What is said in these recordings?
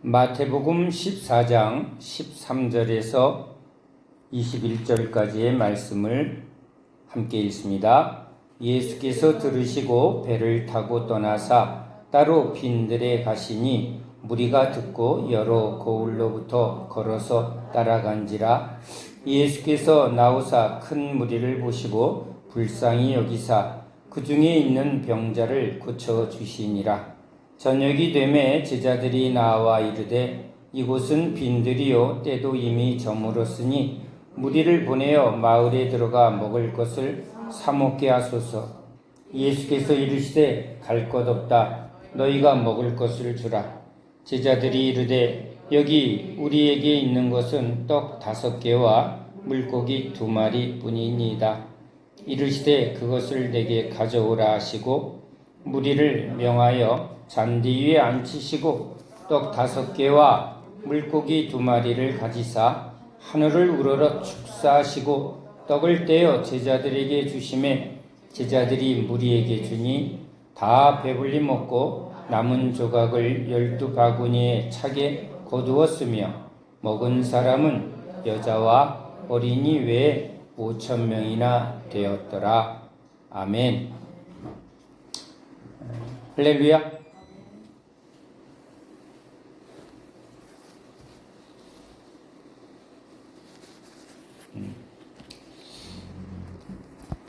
마태복음 14장 13절에서 21절까지의 말씀을 함께 읽습니다. 예수께서 들으시고 배를 타고 떠나사 따로 빈들에 가시니 무리가 듣고 여러 고을로부터 걸어서 따라간지라. 예수께서 나오사 큰 무리를 보시고 불쌍히 여기사 그 중에 있는 병자를 고쳐 주시니라. 저녁이 되매 제자들이 나와 이르되 이곳은 빈들이요 때도 이미 저물었으니 무리를 보내어 마을에 들어가 먹을 것을 사 먹게 하소서. 예수께서 이르시되 갈 것 없다. 너희가 먹을 것을 주라. 제자들이 이르되 여기 우리에게 있는 것은 떡 5개와 물고기 2마리 뿐이니이다. 이르시되 그것을 내게 가져오라 하시고 무리를 명하여 잔디 위에 앉히시고 떡 5개와 물고기 2마리를 가지사 하늘을 우러러 축사하시고 떡을 떼어 제자들에게 주시매 제자들이 무리에게 주니 다 배불리 먹고 남은 조각을 12바구니에 차게 거두었으며 먹은 사람은 여자와 어린이 외에 5,000명이나 되었더라. 아멘. 할렐루야.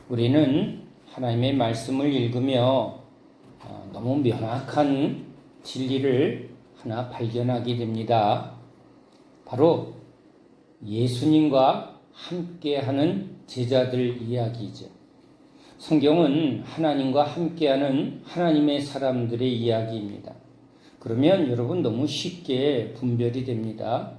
우리는 하나님의 말씀을 읽으며 너무 명확한 진리를 하나 발견하게 됩니다. 바로 예수님과 함께하는 제자들 이야기죠. 성경은 하나님과 함께하는 하나님의 사람들의 이야기입니다. 그러면 여러분 너무 쉽게 분별이 됩니다.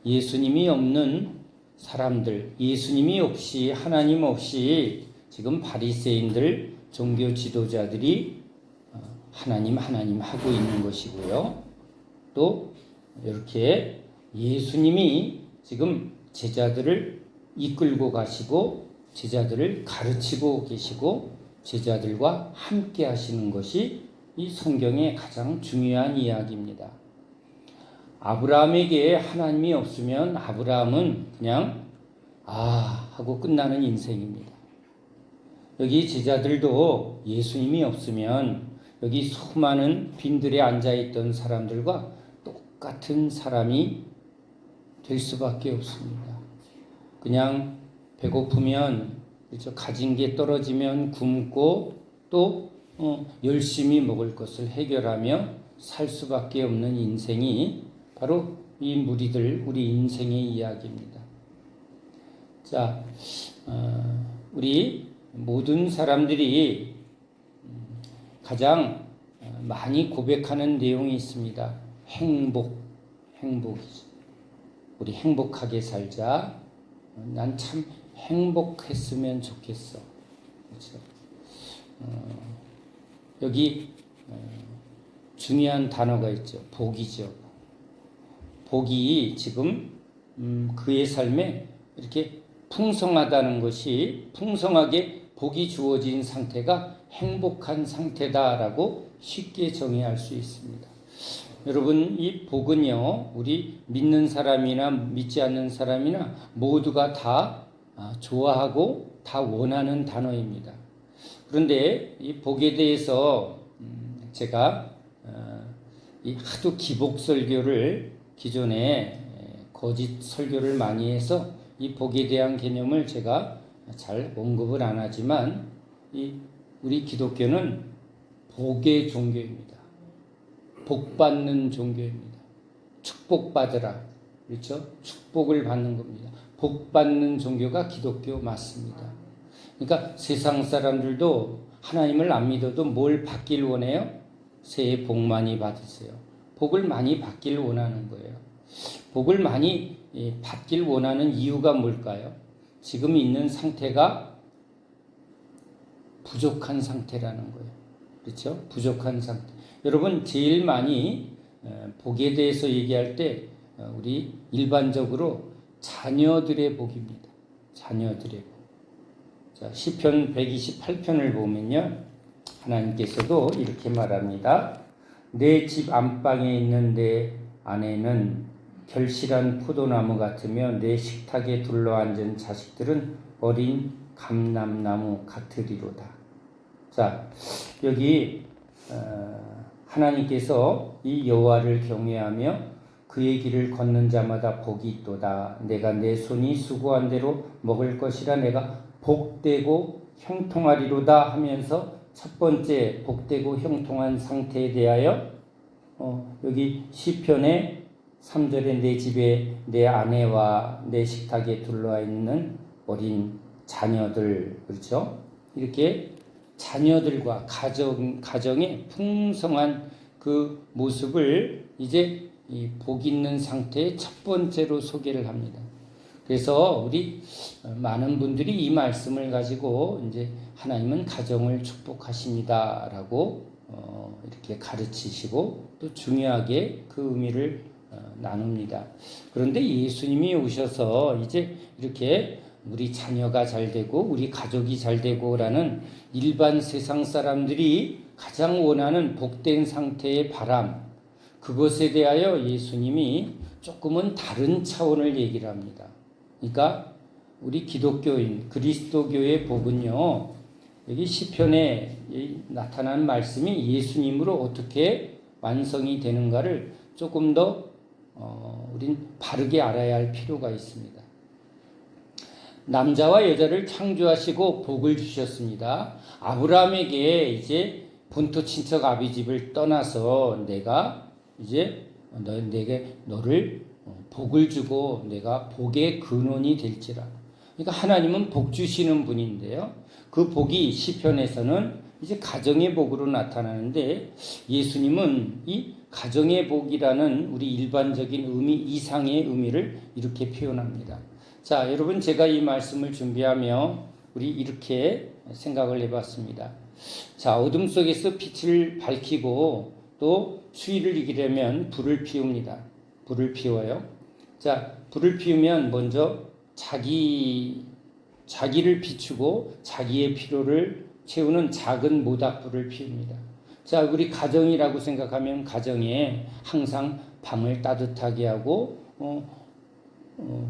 예수님이 없는 사람들, 예수님이 없이 하나님 없이 지금 바리새인들 종교 지도자들이 하나님 하고 있는 것이고요. 또 이렇게 예수님이 지금 제자들을 이끌고 가시고 제자들을 가르치고 계시고 제자들과 함께 하시는 것이 이 성경의 가장 중요한 이야기입니다. 아브라함에게 하나님이 없으면 아브라함은 그냥 하고 끝나는 인생입니다. 여기 제자들도 예수님이 없으면 여기 수많은 빈들에 앉아있던 사람들과 똑같은 사람이 될 수밖에 없습니다. 그냥 배고프면 가진 게 떨어지면 굶고 또 열심히 먹을 것을 해결하며 살 수밖에 없는 인생이 바로 이 무리들 우리 인생의 이야기입니다. 자, 우리 모든 사람들이 가장 많이 고백하는 내용이 있습니다. 행복이죠. 우리 행복하게 살자. 난 참 행복했으면 좋겠어. 그렇죠? 여기 중요한 단어가 있죠. 복이죠. 복이 지금 그의 삶에 이렇게 풍성하다는 것이 풍성하게 복이 주어진 상태가 행복한 상태다라고 쉽게 정의할 수 있습니다. 여러분, 이 복은요, 우리 믿는 사람이나 믿지 않는 사람이나 모두가 다 좋아하고 다 원하는 단어입니다. 그런데 이 복에 대해서 제가 이 하도 기복 설교를 기존에 거짓 설교를 많이 해서 이 복에 대한 개념을 제가 잘 언급을 안 하지만 우리 기독교는 복의 종교입니다. 복받는 종교입니다. 축복받으라. 그렇죠? 축복을 받는 겁니다. 복받는 종교가 기독교 맞습니다. 그러니까 세상 사람들도 하나님을 안 믿어도 뭘 받길 원해요? 새해 복 많이 받으세요. 복을 많이 받길 원하는 거예요. 복을 많이 받길 원하는 이유가 뭘까요? 지금 있는 상태가 부족한 상태라는 거예요. 그렇죠? 부족한 상태. 여러분 제일 많이 복에 대해서 얘기할 때 우리 일반적으로 자녀들의 복입니다. 자녀들의 복. 자, 시편 128편을 보면요. 하나님께서도 이렇게 말합니다. 내 집 안방에 있는 내 아내는 결실한 포도나무 같으며 내 식탁에 둘러앉은 자식들은 어린 감람나무 같으리로다. 자, 여기 하나님께서 이 여호와를 경외하며 그의 길을 걷는 자마다 복이 있도다. 내가 내 손이 수고한 대로 먹을 것이라 내가 복되고 형통하리로다 하면서 첫 번째 복되고 형통한 상태에 대하여 여기 시편의 3절에 내 집에 내 아내와 내 식탁에 둘러와 있는 어린 자녀들, 그렇죠? 이렇게 자녀들과 가정의 풍성한 그 모습을 이제 이 복 있는 상태의 첫 번째로 소개를 합니다. 그래서 우리 많은 분들이 이 말씀을 가지고 이제 하나님은 가정을 축복하십니다라고 이렇게 가르치시고 또 중요하게 그 의미를 나눕니다. 그런데 예수님이 오셔서 이제 이렇게 우리 자녀가 잘 되고 우리 가족이 잘 되고라는 일반 세상 사람들이 가장 원하는 복된 상태의 바람, 그것에 대하여 예수님이 조금은 다른 차원을 얘기를 합니다. 그러니까 우리 기독교인 그리스도교의 복은요, 여기 시편에 나타난 말씀이 예수님으로 어떻게 완성이 되는가를 조금 더 우린 바르게 알아야 할 필요가 있습니다. 남자와 여자를 창조하시고 복을 주셨습니다. 아브라함에게 이제 본토 친척 아비집을 떠나서 내가 이제 내게 너를 복을 주고 내가 복의 근원이 될지라. 그러니까 하나님은 복 주시는 분인데요. 그 복이 시편에서는 이제 가정의 복으로 나타나는데 예수님은 이 가정의 복이라는 우리 일반적인 의미 이상의 의미를 이렇게 표현합니다. 자, 여러분 제가 이 말씀을 준비하며 우리 이렇게 생각을 해봤습니다. 자, 어둠 속에서 빛을 밝히고 또 추위를 이기려면 불을 피웁니다. 불을 피워요. 자, 불을 피우면 먼저 자기를 비추고 자기의 필요를 채우는 작은 모닥불을 피웁니다. 자, 우리 가정이라고 생각하면 가정에 항상 방을 따뜻하게 하고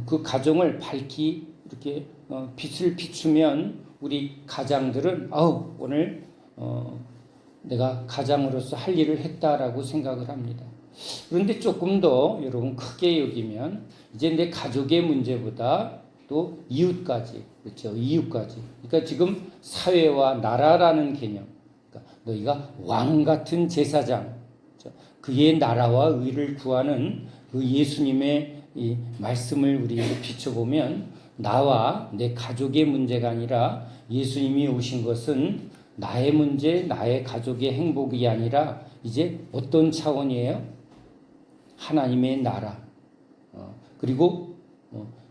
그 가정을 밝히 이렇게 빛을 비추면 우리 가장들은 오늘 내가 가장으로서 할 일을 했다라고 생각을 합니다. 그런데 조금 더 여러분 크게 여기면 이제 내 가족의 문제보다 또 이웃까지, 그렇죠? 이웃까지. 그러니까 지금 사회와 나라라는 개념. 그러니까 너희가 왕 같은 제사장, 그렇죠? 그의 나라와 의를 구하는 그 예수님의 이 말씀을 우리 비춰보면 나와 내 가족의 문제가 아니라 예수님이 오신 것은 나의 문제, 나의 가족의 행복이 아니라 이제 어떤 차원이에요? 하나님의 나라. 그리고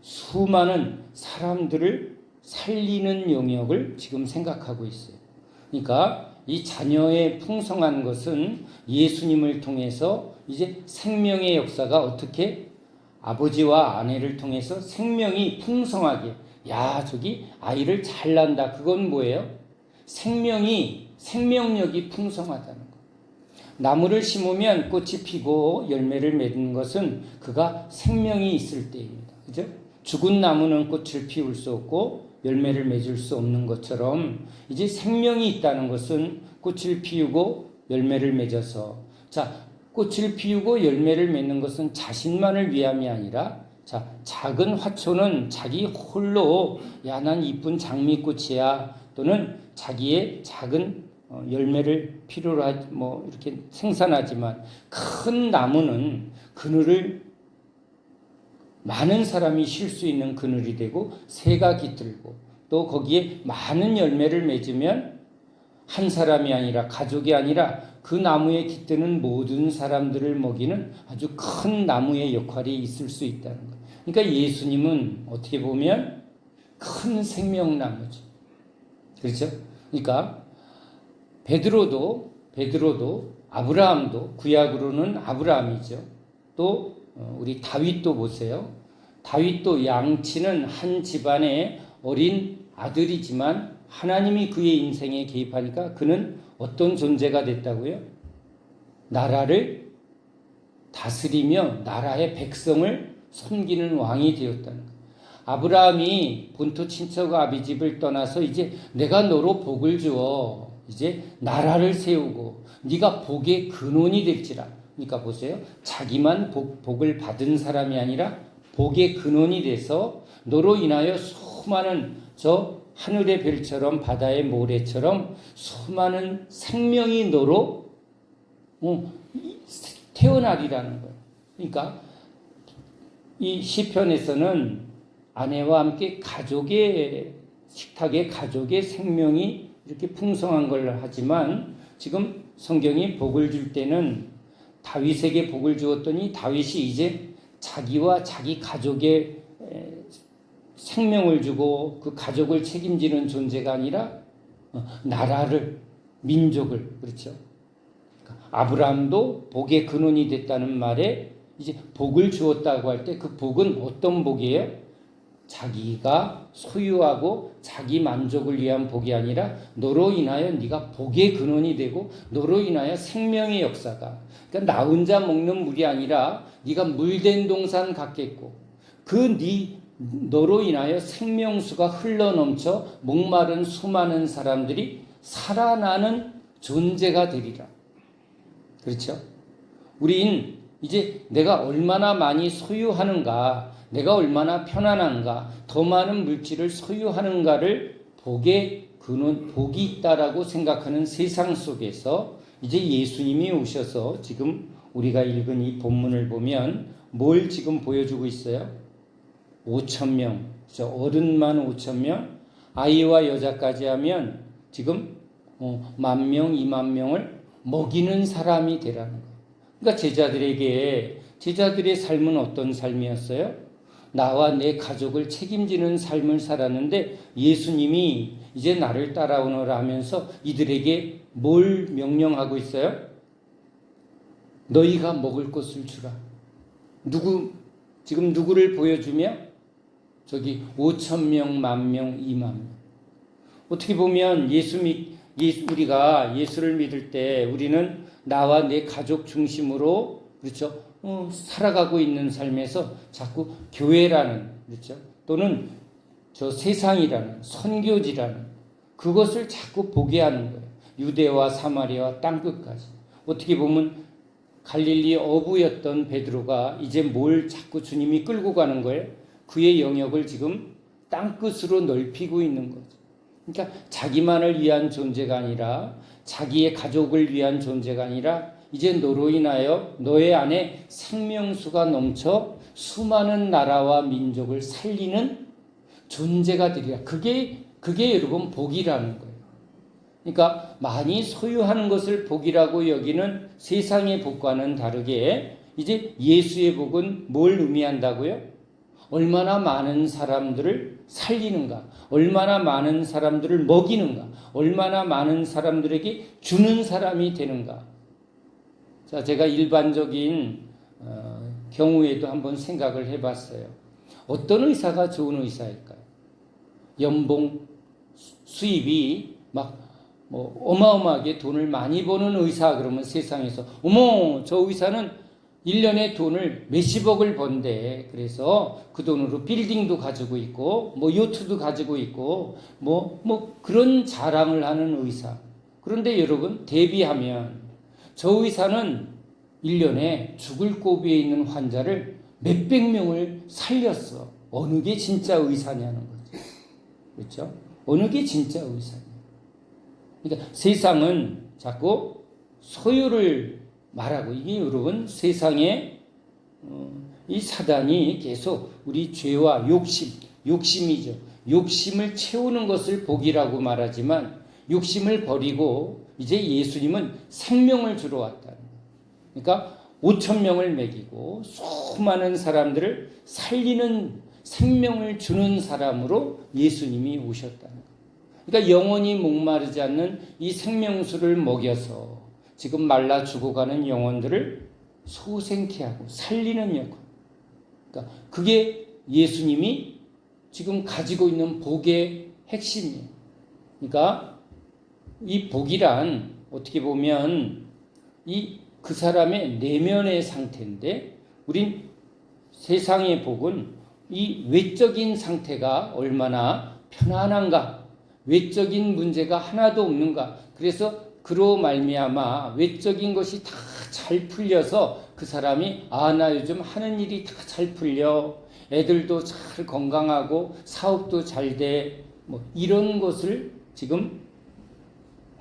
수많은 사람들을 살리는 영역을 지금 생각하고 있어요. 그러니까 이 자녀의 풍성한 것은 예수님을 통해서 이제 생명의 역사가 어떻게 아버지와 아내를 통해서 생명이 풍성하게, 야, 저기 아이를 잘 낳는다. 그건 뭐예요? 생명력이 풍성하다는 거. 나무를 심으면 꽃이 피고 열매를 맺는 것은 그가 생명이 있을 때입니다. 그죠? 죽은 나무는 꽃을 피울 수 없고 열매를 맺을 수 없는 것처럼 이제 생명이 있다는 것은 꽃을 피우고 열매를 맺어서, 자, 꽃을 피우고 열매를 맺는 것은 자신만을 위함이 아니라, 자, 작은 화초는 자기 홀로 난 이쁜 장미꽃이야, 또는 자기의 작은 열매를 필요로 이렇게 생산하지만 큰 나무는 그늘을 많은 사람이 쉴 수 있는 그늘이 되고 새가 깃들고 또 거기에 많은 열매를 맺으면 한 사람이 아니라 가족이 아니라 그 나무에 깃드는 모든 사람들을 먹이는 아주 큰 나무의 역할이 있을 수 있다는 거예요. 그러니까 예수님은 어떻게 보면 큰 생명나무죠. 그렇죠? 그러니까 베드로도 아브라함도 구약으로는 아브라함이죠. 또 우리 다윗도 보세요. 다윗도 양치는 한 집안의 어린 아들이지만 하나님이 그의 인생에 개입하니까 그는 어떤 존재가 됐다고요? 나라를 다스리며 나라의 백성을 섬기는 왕이 되었다는 거예요. 아브라함이 본토 친척 아비집을 떠나서 이제 내가 너로 복을 주어 이제 나라를 세우고 네가 복의 근원이 될지라. 그러니까 보세요. 자기만 복을 받은 사람이 아니라 복의 근원이 돼서 너로 인하여 수많은 저 하늘의 별처럼 바다의 모래처럼 수많은 생명이 너로 태어나리라는 거예요. 그러니까 이 시편에서는 아내와 함께 가족의 식탁에 가족의 생명이 이렇게 풍성한 걸 하지만 지금 성경이 복을 줄 때는 다윗에게 복을 주었더니 다윗이 이제 자기와 자기 가족의 생명을 주고 그 가족을 책임지는 존재가 아니라 나라를, 민족을, 그렇죠. 아브라함도 복의 근원이 됐다는 말에 이제 복을 주었다고 할 때 그 복은 어떤 복이에요? 자기가 소유하고 자기 만족을 위한 복이 아니라 너로 인하여 네가 복의 근원이 되고 너로 인하여 생명의 역사가, 그러니까 나 혼자 먹는 물이 아니라 네가 물된 동산 같겠고 그 너로 인하여 생명수가 흘러넘쳐 목마른 수많은 사람들이 살아나는 존재가 되리라. 그렇죠? 우린 이제 내가 얼마나 많이 소유하는가, 내가 얼마나 편안한가, 더 많은 물질을 소유하는가를 복의 근원, 복이 있다라고 생각하는 세상 속에서 이제 예수님이 오셔서 지금 우리가 읽은 이 본문을 보면 뭘 지금 보여주고 있어요? 5,000명, 어른만 5,000명, 아이와 여자까지 하면 지금 10,000명, 20,000명을 먹이는 사람이 되라는 거예요. 그러니까 제자들의 삶은 어떤 삶이었어요? 나와 내 가족을 책임지는 삶을 살았는데 예수님이 이제 나를 따라오너라 하면서 이들에게 뭘 명령하고 있어요? 너희가 먹을 것을 주라. 지금 누구를 보여주며? 저기 5,000명, 10,000명, 20,000명. 어떻게 보면 우리가 예수를 믿을 때 우리는 나와 내 가족 중심으로, 그렇죠? 살아가고 있는 삶에서 자꾸 교회라는, 그렇죠? 또는 저 세상이라는, 선교지라는 그것을 자꾸 보게 하는 거예요. 유대와 사마리아와 땅끝까지. 어떻게 보면 갈릴리 어부였던 베드로가 이제 뭘 자꾸 주님이 끌고 가는 거예요? 그의 영역을 지금 땅끝으로 넓히고 있는 거죠. 그러니까 자기만을 위한 존재가 아니라 자기의 가족을 위한 존재가 아니라 이제 너로 인하여 너의 안에 생명수가 넘쳐 수많은 나라와 민족을 살리는 존재가 되리라. 그게 여러분 복이라는 거예요. 그러니까 많이 소유하는 것을 복이라고 여기는 세상의 복과는 다르게 이제 예수의 복은 뭘 의미한다고요? 얼마나 많은 사람들을 살리는가, 얼마나 많은 사람들을 먹이는가, 얼마나 많은 사람들에게 주는 사람이 되는가. 자, 제가 일반적인 경우에도 한번 생각을 해봤어요. 어떤 의사가 좋은 의사일까요? 연봉 수입이 막 어마어마하게 돈을 많이 버는 의사 그러면 세상에서 어머 저 의사는 1년에 돈을 몇십억을 번대. 그래서 그 돈으로 빌딩도 가지고 있고 요트도 가지고 있고 그런 자랑을 하는 의사. 그런데 여러분 대비하면 저 의사는 1년에 죽을 고비에 있는 환자를 몇백 명을 살렸어. 어느 게 진짜 의사냐는 거죠. 그렇죠? 어느 게 진짜 의사냐. 그러니까 세상은 자꾸 소유를 말하고, 이게 여러분 세상에 이 사단이 계속 우리 죄와 욕심이죠. 욕심을 채우는 것을 복이라고 말하지만 욕심을 버리고 이제 예수님은 생명을 주러 왔다는 거예요. 그러니까 5,000명을 먹이고 수많은 사람들을 살리는 생명을 주는 사람으로 예수님이 오셨다는 거예요. 그러니까 영원히 목마르지 않는 이 생명수를 먹여서 지금 말라 죽어가는 영혼들을 소생케 하고 살리는 역할. 그러니까 그게 예수님이 지금 가지고 있는 복의 핵심이에요. 그러니까 이 복이란 어떻게 보면 이 그 사람의 내면의 상태인데 우린 세상의 복은 이 외적인 상태가 얼마나 편안한가, 외적인 문제가 하나도 없는가. 그래서 그로 말미암아 외적인 것이 다 잘 풀려서 그 사람이 나 요즘 하는 일이 다 잘 풀려, 애들도 잘 건강하고 사업도 잘 돼, 뭐 이런 것을 지금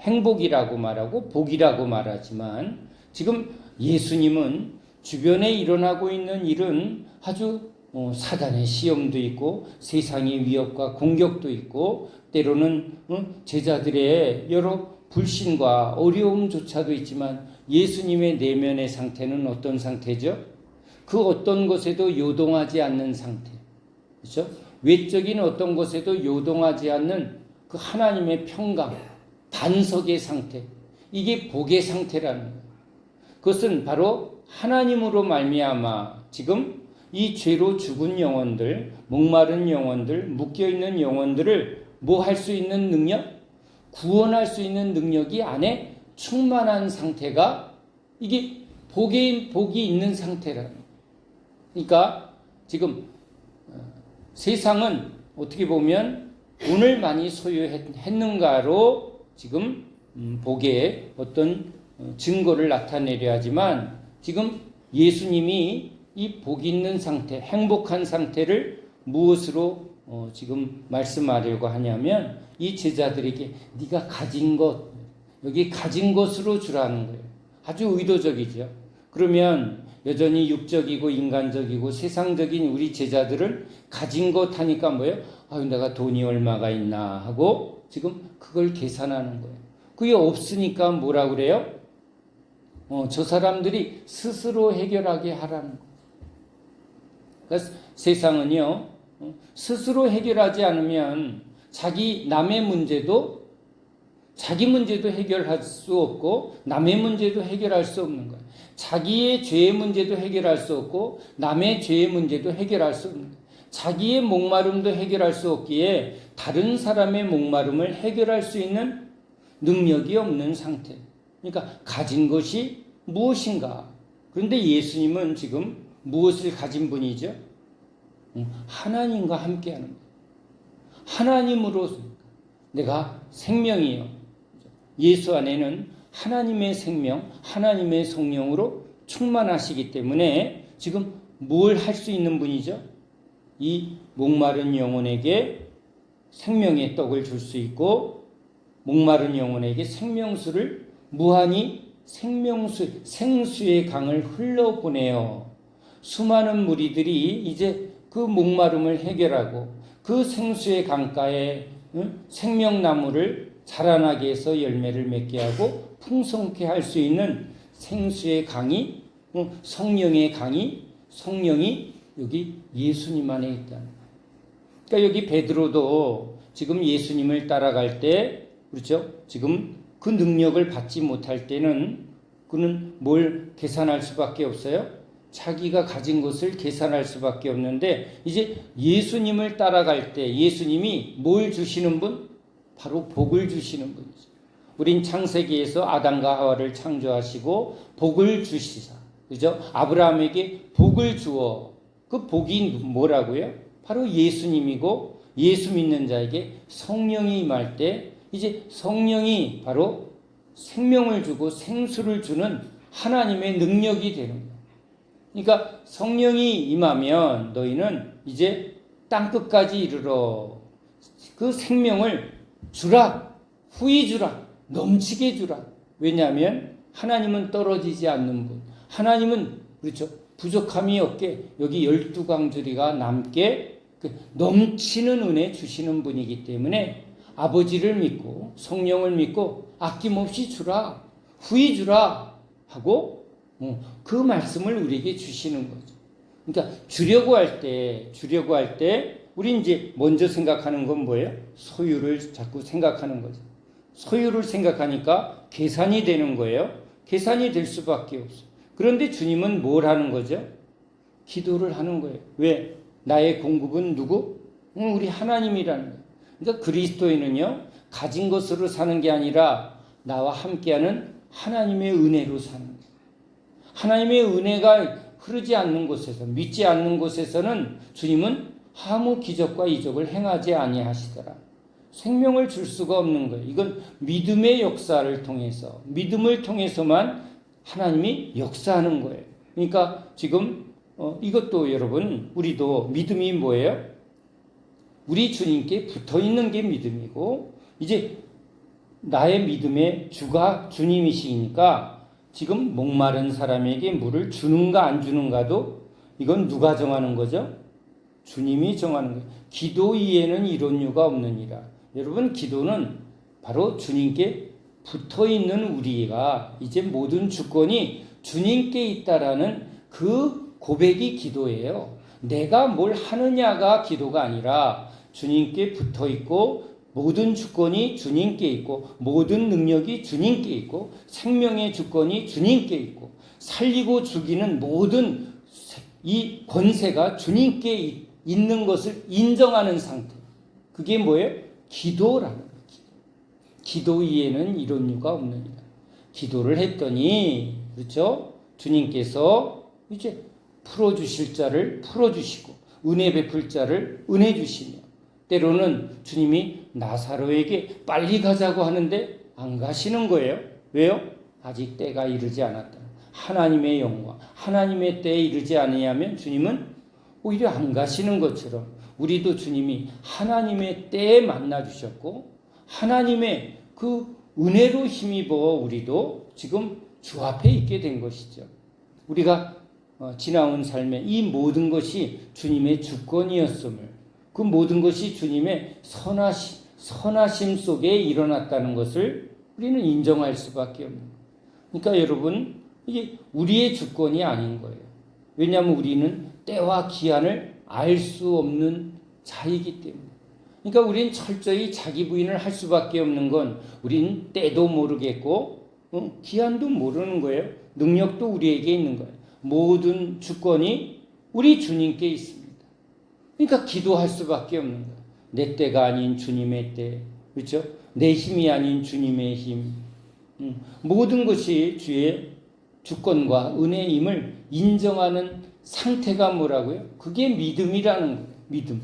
행복이라고 말하고 복이라고 말하지만, 지금 예수님은 주변에 일어나고 있는 일은 아주 사단의 시험도 있고 세상의 위협과 공격도 있고 때로는 제자들의 여러 불신과 어려움조차도 있지만 예수님의 내면의 상태는 어떤 상태죠? 그 어떤 것에도 요동하지 않는 상태. 그렇죠? 외적인 어떤 것에도 요동하지 않는 그 하나님의 평강, 반석의 상태. 이게 복의 상태라는 거예요. 그것은 바로 하나님으로 말미암아 지금 이 죄로 죽은 영혼들, 목마른 영혼들, 묶여있는 영혼들을 뭐 할 수 있는 능력? 구원할 수 있는 능력이 안에 충만한 상태가 이게 복이 있는 상태라는 거예요. 그러니까 지금 세상은 어떻게 보면 돈을 많이 소유했는가로 지금 복의 어떤 증거를 나타내려 하지만 지금 예수님이 이 복 있는 상태, 행복한 상태를 무엇으로 지금 말씀하려고 하냐면 이 제자들에게 네가 가진 것, 여기 가진 것으로 주라는 거예요. 아주 의도적이죠. 그러면 여전히 육적이고 인간적이고 세상적인 우리 제자들은 가진 것 하니까 뭐예요? 내가 돈이 얼마가 있나 하고 지금 그걸 계산하는 거예요. 그게 없으니까 뭐라 그래요? 저 사람들이 스스로 해결하게 하라는 거예요. 그래서 세상은요, 스스로 해결하지 않으면 남의 문제도 자기 문제도 해결할 수 없고 남의 문제도 해결할 수 없는 거예요. 자기의 죄의 문제도 해결할 수 없고 남의 죄의 문제도 해결할 수 없는 거예요. 자기의 목마름도 해결할 수 없기에 다른 사람의 목마름을 해결할 수 있는 능력이 없는 상태. 그러니까 가진 것이 무엇인가? 그런데 예수님은 지금 무엇을 가진 분이죠? 하나님과 함께하는 거예요. 하나님으로 내가 생명이요. 예수 안에는 하나님의 생명, 하나님의 성령으로 충만하시기 때문에 지금 뭘 할 수 있는 분이죠? 이 목마른 영혼에게 생명의 떡을 줄 수 있고 목마른 영혼에게 생명수를 무한히 생수의 강을 흘러보내어 수많은 무리들이 이제 그 목마름을 해결하고 그 생수의 강가에 생명나무를 자라나게 해서 열매를 맺게 하고 풍성케 할 수 있는 생수의 강이, 성령의 강이, 성령이 여기 예수님 안에 있다는 거예요. 그러니까 여기 베드로도 지금 예수님을 따라갈 때, 그렇죠? 지금 그 능력을 받지 못할 때는 그는 뭘 계산할 수밖에 없어요? 자기가 가진 것을 계산할 수밖에 없는데 이제 예수님을 따라갈 때 예수님이 뭘 주시는 분? 바로 복을 주시는 분이죠. 우린 창세기에서 아담과 하와를 창조하시고 복을 주시사, 그죠? 아브라함에게 복을 주어. 그 복이 뭐라고요? 바로 예수님이고 예수 믿는 자에게 성령이 임할 때 이제 성령이 바로 생명을 주고 생수를 주는 하나님의 능력이 되는 거예요. 그러니까 성령이 임하면 너희는 이제 땅끝까지 이르러 그 생명을 주라, 후히 주라, 넘치게 주라. 왜냐하면 하나님은 떨어지지 않는 분, 하나님은 그렇죠, 부족함이 없게 여기 12광주리가 남게 넘치는 은혜 주시는 분이기 때문에 아버지를 믿고 성령을 믿고 아낌없이 주라, 후히 주라 하고 그 말씀을 우리에게 주시는 거죠. 그러니까 주려고 할 때 우리 이제 먼저 생각하는 건 뭐예요? 소유를 자꾸 생각하는 거죠. 소유를 생각하니까 계산이 되는 거예요. 계산이 될 수밖에 없어요. 그런데 주님은 뭘 하는 거죠? 기도를 하는 거예요. 왜? 나의 공급은 누구? 우리 하나님이라는 거예요. 그러니까 그리스도인은요, 가진 것으로 사는 게 아니라 나와 함께하는 하나님의 은혜로 사는 거예요. 하나님의 은혜가 흐르지 않는 곳에서, 믿지 않는 곳에서는 주님은 아무 기적과 이적을 행하지 아니하시더라. 생명을 줄 수가 없는 거예요. 이건 믿음의 역사를 통해서, 믿음을 통해서만 하나님이 역사하는 거예요. 그러니까 지금 이것도 여러분, 우리도 믿음이 뭐예요? 우리 주님께 붙어 있는 게 믿음이고, 이제 나의 믿음의 주가 주님이시니까 지금 목마른 사람에게 물을 주는가 안 주는가도 이건 누가 정하는 거죠? 주님이 정하는 거예요. 기도 이에는 이런 이유가 없느니라. 여러분, 기도는 바로 주님께 붙어 있는 우리가 이제 모든 주권이 주님께 있다라는 그 고백이 기도예요. 내가 뭘 하느냐가 기도가 아니라 주님께 붙어 있고 모든 주권이 주님께 있고 모든 능력이 주님께 있고 생명의 주권이 주님께 있고 살리고 죽이는 모든 이 권세가 주님께 있는 것을 인정하는 상태. 그게 뭐예요? 기도라는 거예요. 기도 이에는 이런 이유가 없느니라. 기도를 했더니 그렇죠? 주님께서 이제 풀어주실 자를 풀어주시고 은혜 베풀 자를 은혜 주시며 때로는 주님이 나사로에게 빨리 가자고 하는데 안 가시는 거예요. 왜요? 아직 때가 이르지 않았다. 하나님의 영광, 하나님의 때에 이르지 않으면 주님은 오히려 안 가시는 것처럼 우리도 주님이 하나님의 때에 만나 주셨고 하나님의 그 은혜로 힘입어 우리도 지금 주 앞에 있게 된 것이죠. 우리가 지나온 삶에 이 모든 것이 주님의 주권이었음을, 그 모든 것이 주님의 선하심 속에 일어났다는 것을 우리는 인정할 수밖에 없는 거예요. 그러니까 여러분, 이게 우리의 주권이 아닌 거예요. 왜냐하면 우리는 때와 기한을 알 수 없는 자이기 때문에. 그러니까 우리는 철저히 자기 부인을 할 수밖에 없는 건 우리는 때도 모르겠고 기한도 모르는 거예요. 능력도 우리에게 있는 거예요. 모든 주권이 우리 주님께 있습니다. 그러니까 기도할 수밖에 없는 거예요. 내 때가 아닌 주님의 때, 그렇죠? 내 힘이 아닌 주님의 힘. 모든 것이 주의 주권과 은혜임을 인정하는 상태가 뭐라고요? 그게 믿음이라는 거예요. 믿음.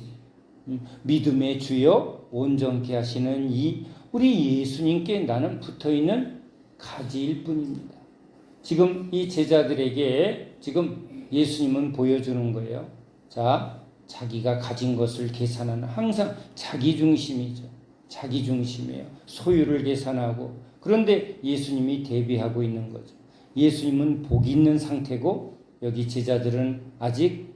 믿음의 주여 온전케 하시는 이 우리 예수님께 나는 붙어있는 가지일 뿐입니다. 지금 이 제자들에게 지금 예수님은 보여주는 거예요. 자, 자기가 가진 것을 계산하는, 항상 자기 중심이죠. 자기 중심이에요. 소유를 계산하고. 그런데 예수님이 대비하고 있는 거죠. 예수님은 복이 있는 상태고 여기 제자들은 아직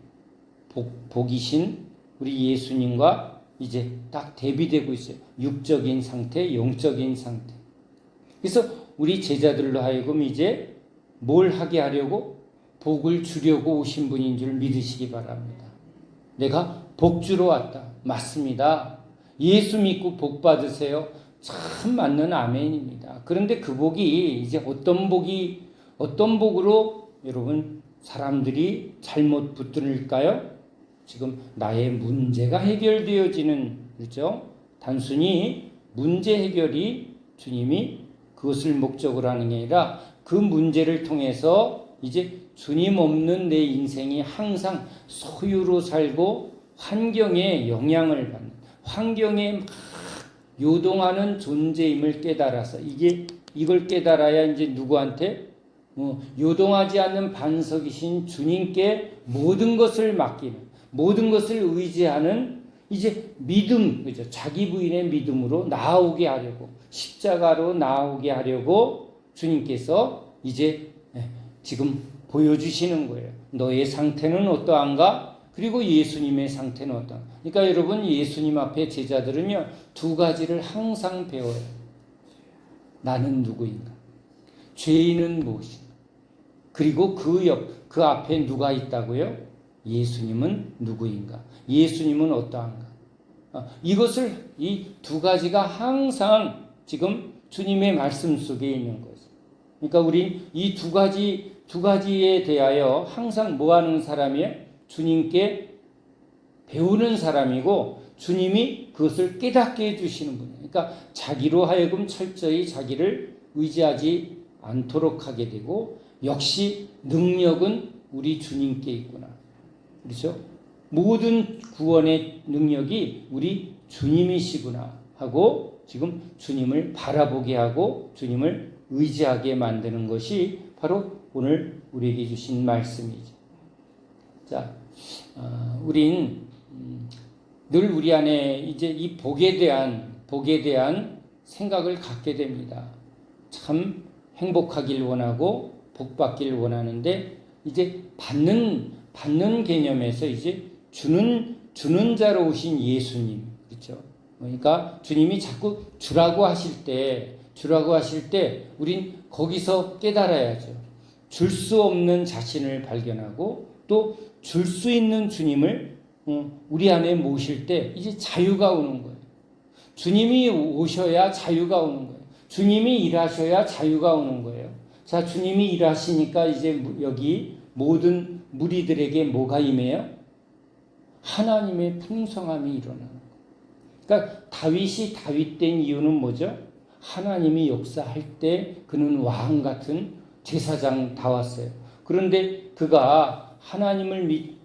복이신 우리 예수님과 이제 딱 대비되고 있어요. 육적인 상태, 영적인 상태. 그래서 우리 제자들로 하여금 이제 뭘 하게 하려고? 복을 주려고 오신 분인 줄 믿으시기 바랍니다. 내가 복 주러 왔다. 맞습니다. 예수 믿고 복 받으세요. 참 맞는 아멘입니다. 그런데 그 복이 이제 어떤 복으로 여러분 사람들이 잘못 붙들까요? 지금 나의 문제가 해결되어지는, 그렇죠? 단순히 문제 해결이 주님이 그것을 목적으로 하는 게 아니라 그 문제를 통해서 이제 주님 없는 내 인생이 항상 소유로 살고 환경에 영향을 받는, 환경에 막 요동하는 존재임을 깨달아서 이걸 깨달아야 이제 누구한테 요동하지 않는 반석이신 주님께 모든 것을 맡기는, 모든 것을 의지하는 이제 믿음, 그죠? 자기 부인의 믿음으로 나아오게 하려고, 십자가로 나아오게 하려고 주님께서 이제 지금 보여주시는 거예요. 너의 상태는 어떠한가? 그리고 예수님의 상태는 어떠한가? 그러니까 여러분, 예수님 앞에 제자들은요, 두 가지를 항상 배워요. 나는 누구인가? 죄인은 무엇인가? 그리고 그 앞에 누가 있다고요? 예수님은 누구인가? 예수님은 어떠한가? 이것을, 이 두 가지가 항상 지금 주님의 말씀 속에 있는 거죠. 그러니까 우린 이 두 가지에 대하여 항상 뭐 하는 사람이에요? 주님께 배우는 사람이고 주님이 그것을 깨닫게 해주시는 분이에요. 그러니까 자기로 하여금 철저히 자기를 의지하지 않도록 하게 되고 역시 능력은 우리 주님께 있구나. 그렇죠? 모든 구원의 능력이 우리 주님이시구나 하고 지금 주님을 바라보게 하고 주님을 의지하게 만드는 것이 바로 오늘 우리에게 주신 말씀이죠. 자, 우린 늘 우리 안에 이제 이 복에 대한 생각을 갖게 됩니다. 참 행복하길 원하고 복 받길 원하는데 이제 받는 개념에서 이제 주는 자로 오신 예수님, 그렇죠? 그러니까 주님이 자꾸 주라고 하실 때 우린 거기서 깨달아야죠. 줄 수 없는 자신을 발견하고 또 줄 수 있는 주님을 우리 안에 모실 때 이제 자유가 오는 거예요. 주님이 오셔야 자유가 오는 거예요. 주님이 일하셔야 자유가 오는 거예요. 자, 주님이 일하시니까 이제 여기 모든 무리들에게 뭐가 임해요? 하나님의 풍성함이 일어나는 거예요. 그러니까 다윗이 다윗된 이유는 뭐죠? 하나님이 역사할 때 그는 왕 같은 제사장 다 왔어요. 그런데 그가 하나님의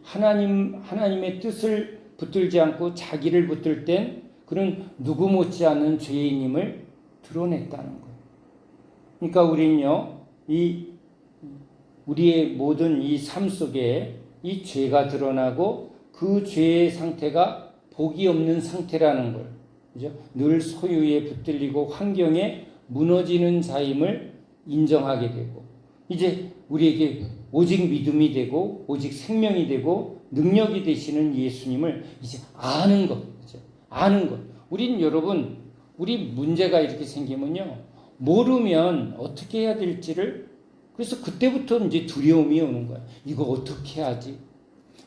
뜻을 붙들지 않고 자기를 붙들 땐 그는 누구 못지않은 죄인임을 드러냈다는 거예요. 그러니까 우리는요, 우리의 모든 이 삶 속에 이 죄가 드러나고 그 죄의 상태가 복이 없는 상태라는 걸, 그죠? 늘 소유에 붙들리고 환경에 무너지는 자임을 인정하게 되고, 이제 우리에게 오직 믿음이 되고, 오직 생명이 되고, 능력이 되시는 예수님을 이제 아는 것, 그죠? 아는 것. 여러분, 우리 문제가 이렇게 생기면요, 모르면 어떻게 해야 될지를, 그래서 그때부터 이제 두려움이 오는 거야. 이거 어떻게 하지?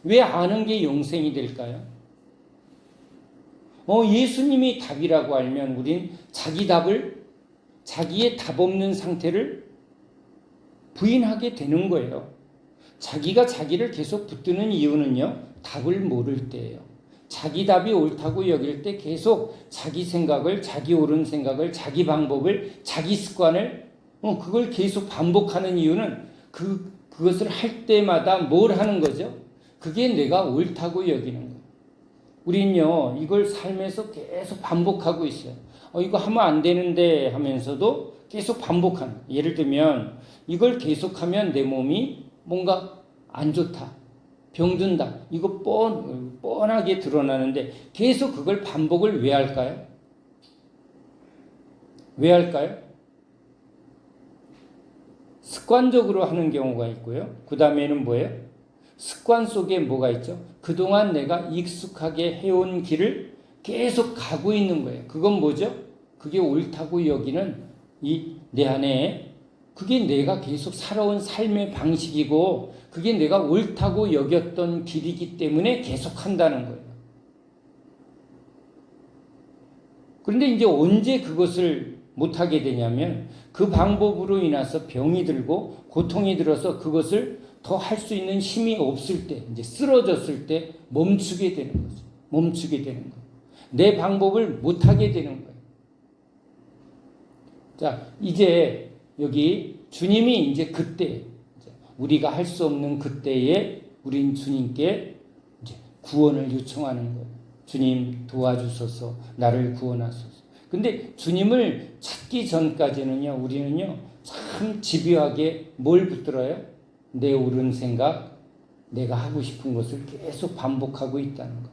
왜 아는 게 영생이 될까요? 예수님이 답이라고 알면 우린 자기의 답 없는 상태를 부인하게 되는 거예요. 자기가 자기를 계속 붙드는 이유는요, 답을 모를 때예요. 자기 답이 옳다고 여길 때 계속 자기 생각을, 자기 옳은 생각을, 자기 방법을, 자기 습관을, 그걸 계속 반복하는 이유는 그것을 할 때마다 뭘 하는 거죠? 그게 내가 옳다고 여기는 거예요. 우린요, 이걸 삶에서 계속 반복하고 있어요. 이거 하면 안 되는데 하면서도 계속 반복하는 거예요. 예를 들면, 이걸 계속하면 내 몸이 뭔가 안 좋다, 병든다, 이거 뻔하게 드러나는데 계속 그걸 반복을 왜 할까요? 왜 할까요? 습관적으로 하는 경우가 있고요. 그 다음에는 뭐예요? 습관 속에 뭐가 있죠? 그동안 내가 익숙하게 해온 길을 계속 가고 있는 거예요. 그건 뭐죠? 그게 옳다고 여기는 내 안에, 그게 내가 계속 살아온 삶의 방식이고 그게 내가 옳다고 여겼던 길이기 때문에 계속 한다는 거예요. 그런데 이제 언제 그것을 못하게 되냐면 그 방법으로 인해서 병이 들고 고통이 들어서 그것을 더 할 수 있는 힘이 없을 때, 이제 쓰러졌을 때 멈추게 되는 거죠. 멈추게 되는 거예요. 내 방법을 못하게 되는 거예요. 자, 이제 여기 주님이 이제 그때, 우리가 할 수 없는 그때에 우린 주님께 이제 구원을 요청하는 거예요. 주님 도와주소서, 나를 구원하소서. 근데 주님을 찾기 전까지는요, 우리는요, 참 집요하게 뭘 붙들어요? 내 옳은 생각, 내가 하고 싶은 것을 계속 반복하고 있다는 거.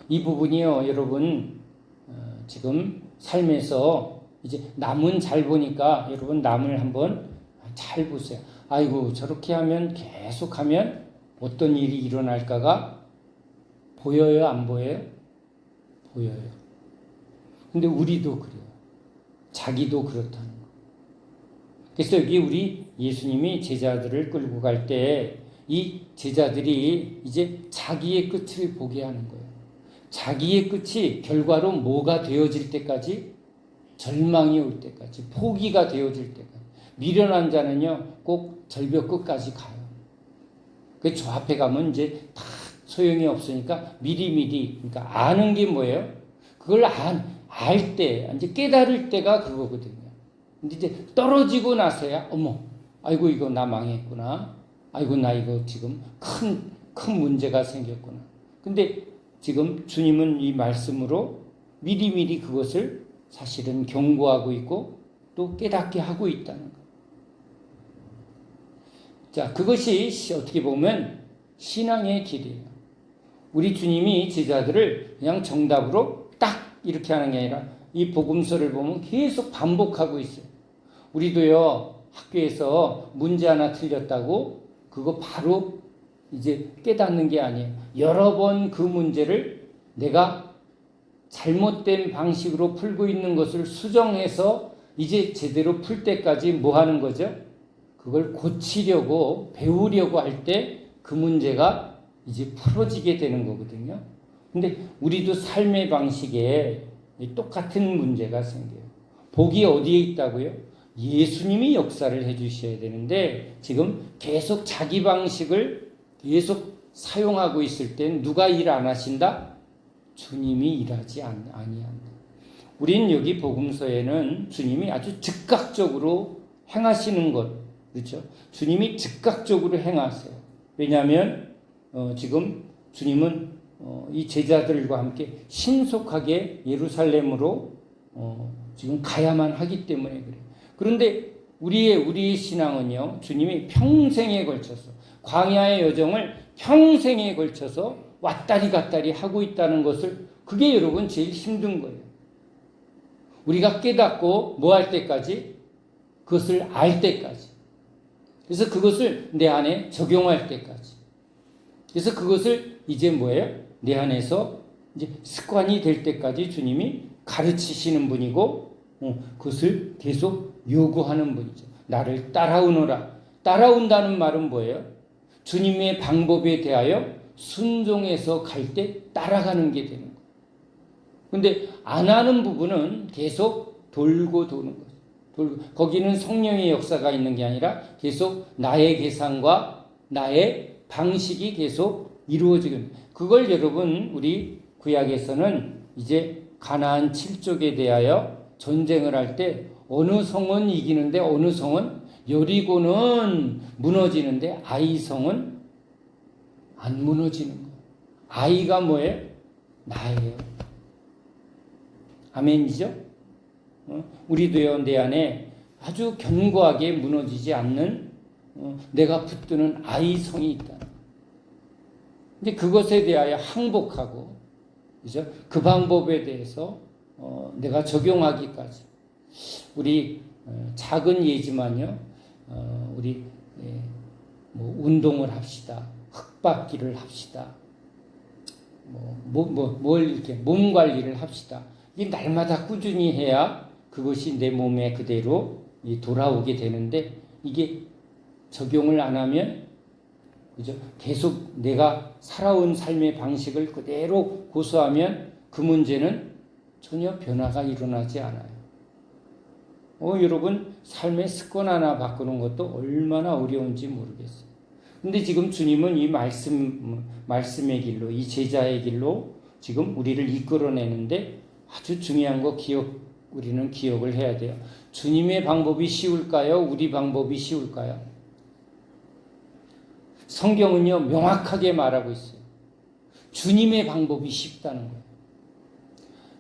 이 부분이요, 여러분, 지금 삶에서 이제 남은 잘 보니까 여러분 남을 한번 잘 보세요. 아이고, 저렇게 하면 계속 하면 어떤 일이 일어날까가 보여요, 안 보여요? 보여요. 근데 우리도 그래요. 자기도 그렇다는 거. 그래서 여기 우리 예수님이 제자들을 끌고 갈 때 이 제자들이 이제 자기의 끝을 보게 하는 거예요. 자기의 끝이 결과로 뭐가 되어질 때까지, 절망이 올 때까지, 포기가 되어질 때까지. 미련한 자는요, 꼭 절벽 끝까지 가요. 저 앞에 가면 이제 다 소용이 없으니까 미리, 그러니까 아는 게 뭐예요? 그걸 알 때, 이제 깨달을 때가 그거거든요. 근데 이제 떨어지고 나서야, 어머, 아이고 이거 나 망했구나. 아이고 나 이거 지금 큰 문제가 생겼구나. 근데 지금 주님은 이 말씀으로 미리미리 그것을 사실은 경고하고 있고 또 깨닫게 하고 있다는 거. 자, 그것이 어떻게 보면 신앙의 길이에요. 우리 주님이 제자들을 그냥 정답으로 딱 이렇게 하는 게 아니라 이 복음서를 보면 계속 반복하고 있어요. 우리도요, 학교에서 문제 하나 틀렸다고 그거 바로 이제 깨닫는 게 아니에요. 여러 번 그 문제를 내가 잘못된 방식으로 풀고 있는 것을 수정해서 이제 제대로 풀 때까지 뭐 하는 거죠? 그걸 고치려고 배우려고 할 때 그 문제가 이제 풀어지게 되는 거거든요. 근데 우리도 삶의 방식에 똑같은 문제가 생겨요. 복이 어디에 있다고요? 예수님이 역사를 해주셔야 되는데 지금 계속 자기 방식을 계속 사용하고 있을 땐 누가 일 안 하신다? 주님이 일하지 아니한다. 우린 여기 복음서에는 주님이 아주 즉각적으로 행하시는 것, 그렇죠? 주님이 즉각적으로 행하세요. 왜냐하면 지금 주님은 이 제자들과 함께 신속하게 예루살렘으로 지금 가야만 하기 때문에 그래요. 그런데 우리의 신앙은요, 주님이 평생에 걸쳐서 광야의 여정을 평생에 걸쳐서 왔다리 갔다리 하고 있다는 것을, 그게 여러분 제일 힘든 거예요. 우리가 깨닫고 뭐 할 때까지? 그것을 알 때까지. 그래서 그것을 내 안에 적용할 때까지. 그래서 그것을 이제 뭐예요? 내 안에서 이제 습관이 될 때까지 주님이 가르치시는 분이고, 그것을 계속 요구하는 분이죠. 나를 따라오너라. 따라온다는 말은 뭐예요? 주님의 방법에 대하여 순종해서 갈 때 따라가는 게 되는 거예요. 근데 안 하는 부분은 계속 돌고 도는 거죠. 거기는 성령의 역사가 있는 게 아니라 계속 나의 계산과 나의 방식이 계속 이루어지는, 그걸 여러분 우리 구약에서는 이제 가나안 7족에 대하여 전쟁을 할 때 어느 성은 이기는데 어느 성은, 여리고는 무너지는데 아이 성은 안 무너지는 거예요. 아이가 뭐예요? 나예요. 아멘이죠? 우리도요, 내 안에 아주 견고하게 무너지지 않는 내가 붙드는 아이성이 있다. 근데 그것에 대하여 항복하고, 그죠? 그 방법에 대해서 내가 적용하기까지. 우리 작은 예지만요, 우리 뭐 운동을 합시다, 흙밟기를 합시다, 뭘 이렇게 몸 관리를 합시다. 이 날마다 꾸준히 해야 그것이 내 몸에 그대로 돌아오게 되는데, 이게 적용을 안 하면, 그죠? 계속 내가 살아온 삶의 방식을 그대로 고수하면 그 문제는 전혀 변화가 일어나지 않아요. 여러분, 삶의 습관 하나 바꾸는 것도 얼마나 어려운지 모르겠어요. 근데 지금 주님은 이 말씀의 길로, 이 제자의 길로 지금 우리를 이끌어내는데 아주 중요한 거 우리는 기억을 해야 돼요. 주님의 방법이 쉬울까요? 우리 방법이 쉬울까요? 성경은요, 명확하게 말하고 있어요. 주님의 방법이 쉽다는 거예요.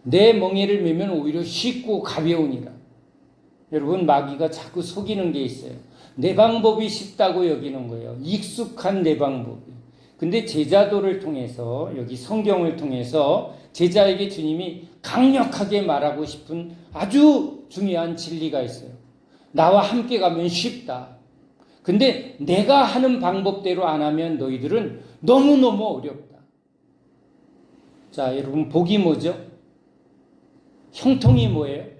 내 멍에를 메면 오히려 쉽고 가벼우니라. 여러분, 마귀가 자꾸 속이는 게 있어요. 내 방법이 쉽다고 여기는 거예요. 익숙한 내 방법이. 근데 제자도를 통해서, 여기 성경을 통해서 제자에게 주님이 강력하게 말하고 싶은 아주 중요한 진리가 있어요. 나와 함께 가면 쉽다. 근데 내가 하는 방법대로 안 하면 너희들은 너무너무 어렵다. 자, 여러분, 복이 뭐죠? 형통이 뭐예요?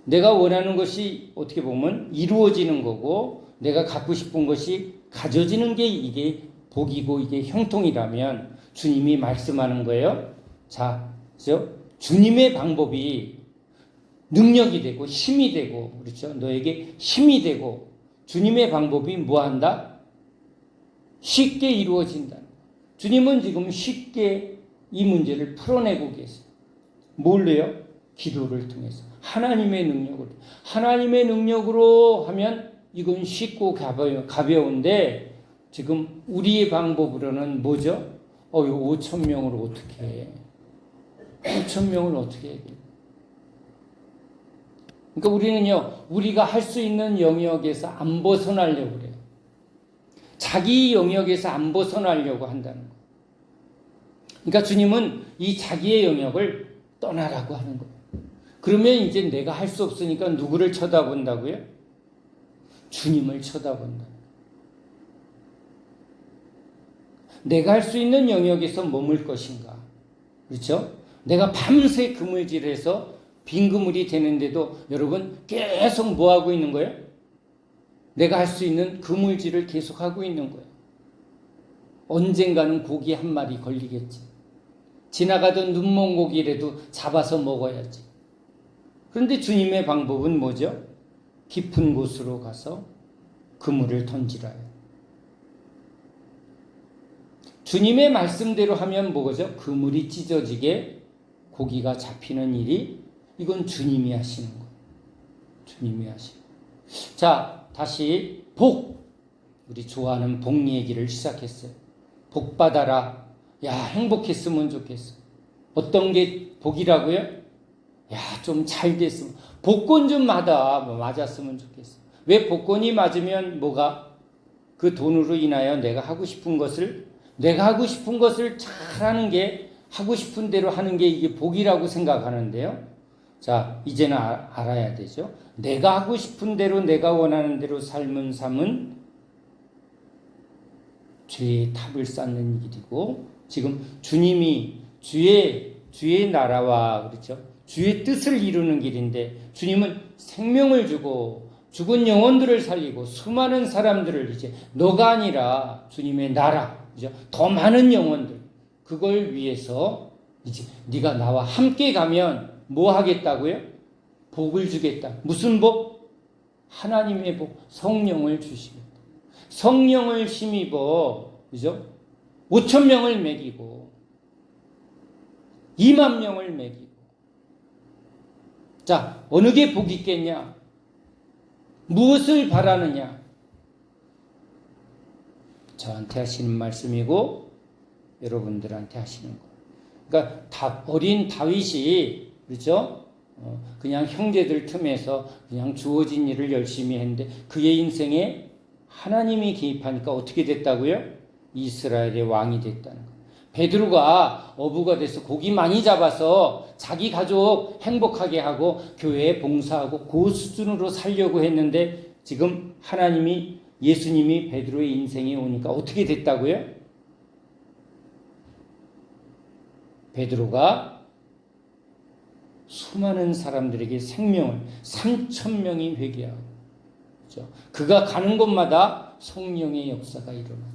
내가 원하는 것이 어떻게 보면 이루어지는 거고, 내가 갖고 싶은 것이 가져지는 게 이게 복이고 이게 형통이라면 주님이 말씀하는 거예요. 자, 그렇죠? 주님의 방법이 능력이 되고 힘이 되고, 그렇죠? 너에게 힘이 되고, 주님의 방법이 뭐한다? 쉽게 이루어진다. 주님은 지금 쉽게 이 문제를 풀어내고 계세요. 뭘로요? 기도를 통해서. 하나님의 능력으로. 하나님의 능력으로 하면 이건 쉽고 가벼운데 지금 우리의 방법으로는 뭐죠? 이거 5천 명을 어떻게 해? 5천 명을 어떻게 해? 그러니까 우리는요, 우리가 할 수 있는 영역에서 안 벗어나려고 그래요. 자기 영역에서 안 벗어나려고 한다는 거예요. 그러니까 주님은 이 자기의 영역을 떠나라고 하는 거예요. 그러면 이제 내가 할 수 없으니까 누구를 쳐다본다고요? 주님을 쳐다본다. 내가 할 수 있는 영역에서 머물 것인가? 그렇죠? 내가 밤새 그물질해서 빈 그물이 되는데도 여러분 계속 뭐 하고 있는 거예요? 내가 할 수 있는 그물질을 계속 하고 있는 거예요. 언젠가는 고기 한 마리 걸리겠지. 지나가던 눈먼 고기라도 잡아서 먹어야지. 그런데 주님의 방법은 뭐죠? 깊은 곳으로 가서 그물을 던지라요. 주님의 말씀대로 하면 뭐죠? 그물이 찢어지게 고기가 잡히는 일이 이건 주님이 하시는 거예요. 주님이 하시는 거예요. 자, 다시 복. 우리 좋아하는 복 얘기를 시작했어요. 복 받아라. 야, 행복했으면 좋겠어. 어떤 게 복이라고요? 야, 좀 잘 됐으면. 복권 좀 맞았으면 좋겠어. 왜 복권이 맞으면 뭐가? 그 돈으로 인하여 내가 하고 싶은 것을 잘하는 게, 하고 싶은 대로 하는 게 이게 복이라고 생각하는데요. 자, 이제는 알아야 되죠. 내가 하고 싶은 대로, 내가 원하는 대로 삶은 삶은 죄의 탑을 쌓는 길이고, 지금 주님이 주의 나라와, 그렇죠? 주의 뜻을 이루는 길인데, 주님은 생명을 주고 죽은 영혼들을 살리고 수많은 사람들을 이제 너가 아니라 주님의 나라, 그죠? 더 많은 영혼들, 그걸 위해서 이제 네가 나와 함께 가면 뭐 하겠다고요? 복을 주겠다. 무슨 복? 하나님의 복, 성령을 주시겠다. 성령을 힘입어, 그죠? 5천 명을 먹이고 2만 명을 먹이고. 자, 어느 게 복이 있겠냐? 무엇을 바라느냐? 저한테 하시는 말씀이고 여러분들한테 하시는 거예요. 그러니까 어린 다윗이, 그렇죠? 그냥 형제들 틈에서 그냥 주어진 일을 열심히 했는데 그의 인생에 하나님이 개입하니까 어떻게 됐다고요? 이스라엘의 왕이 됐다는 거예요. 베드로가 어부가 돼서 고기 많이 잡아서 자기 가족 행복하게 하고 교회에 봉사하고 그 수준으로 살려고 했는데 지금 예수님이 베드로의 인생에 오니까 어떻게 됐다고요? 베드로가 수많은 사람들에게 생명을 3,000명이 회개하고, 그렇죠? 그가 가는 곳마다 성령의 역사가 일어난다.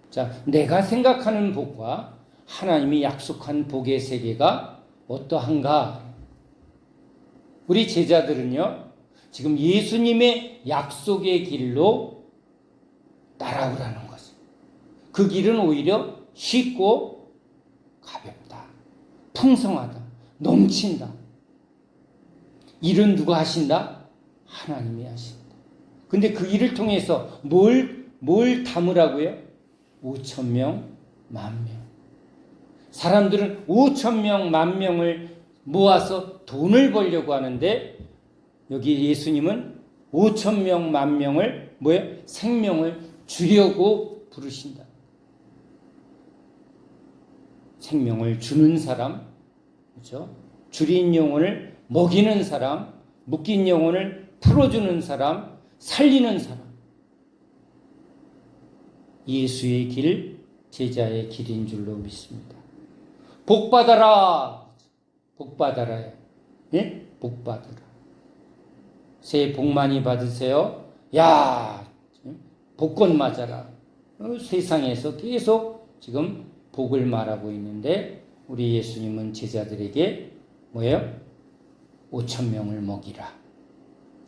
자, 내가 생각하는 복과 하나님이 약속한 복의 세계가 어떠한가? 우리 제자들은요, 지금 예수님의 약속의 길로 따라오라는 거죠. 그 길은 오히려 쉽고 가볍다, 풍성하다, 넘친다. 일은 누가 하신다? 하나님이 하신다. 근데 그 일을 통해서 뭘 담으라고요? 5천 명, 1만 명. 사람들은 5천 명, 1만 명을 모아서 돈을 벌려고 하는데 여기 예수님은 5천 명, 1만 명을 생명을 주려고 부르신다. 생명을 주는 사람, 그렇죠? 줄인 영혼을 먹이는 사람, 묶인 영혼을 풀어주는 사람, 살리는 사람. 예수의 길, 제자의 길인 줄로 믿습니다. 복 받아라. 복 받아라. 예? 복 받아라. 새해 복 많이 받으세요. 야, 복권 맞아라. 세상에서 계속 지금 복을 말하고 있는데 우리 예수님은 제자들에게 뭐예요? 5천 명을 먹이라.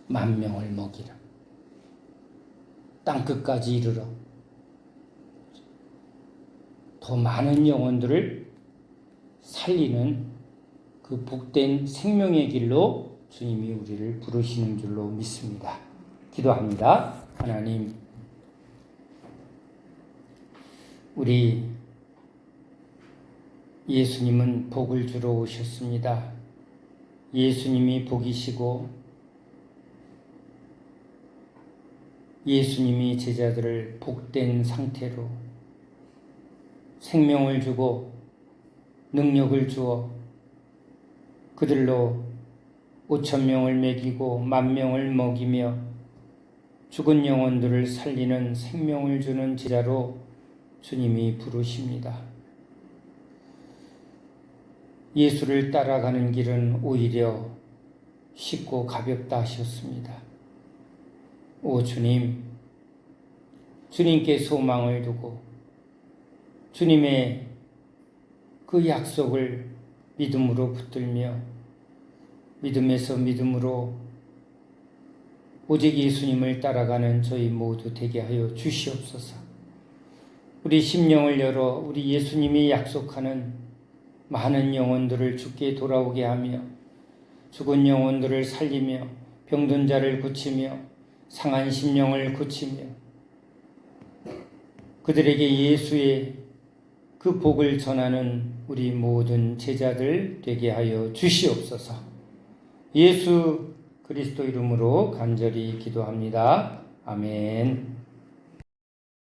1만 명을 먹이라. 땅끝까지 이르러. 더 많은 영혼들을 살리는 그 복된 생명의 길로 주님이 우리를 부르시는 줄로 믿습니다. 기도합니다. 하나님, 우리 예수님은 복을 주러 오셨습니다. 예수님이 복이시고 예수님이 제자들을 복된 상태로 생명을 주고 능력을 주어 그들로 5,000명을 먹이고 10,000명을 먹이며 죽은 영혼들을 살리는 생명을 주는 제자로 주님이 부르십니다. 예수를 따라가는 길은 오히려 쉽고 가볍다 하셨습니다. 오 주님, 주님께 소망을 두고 주님의 그 약속을 믿음으로 붙들며 믿음에서 믿음으로 오직 예수님을 따라가는 저희 모두 되게 하여 주시옵소서. 우리 심령을 열어 우리 예수님이 약속하는 많은 영혼들을 주께 돌아오게 하며 죽은 영혼들을 살리며 병든 자를 고치며 상한 심령을 고치며 그들에게 예수의 그 복을 전하는 우리 모든 제자들 되게 하여 주시옵소서. 예수 그리스도 이름으로 간절히 기도합니다. 아멘.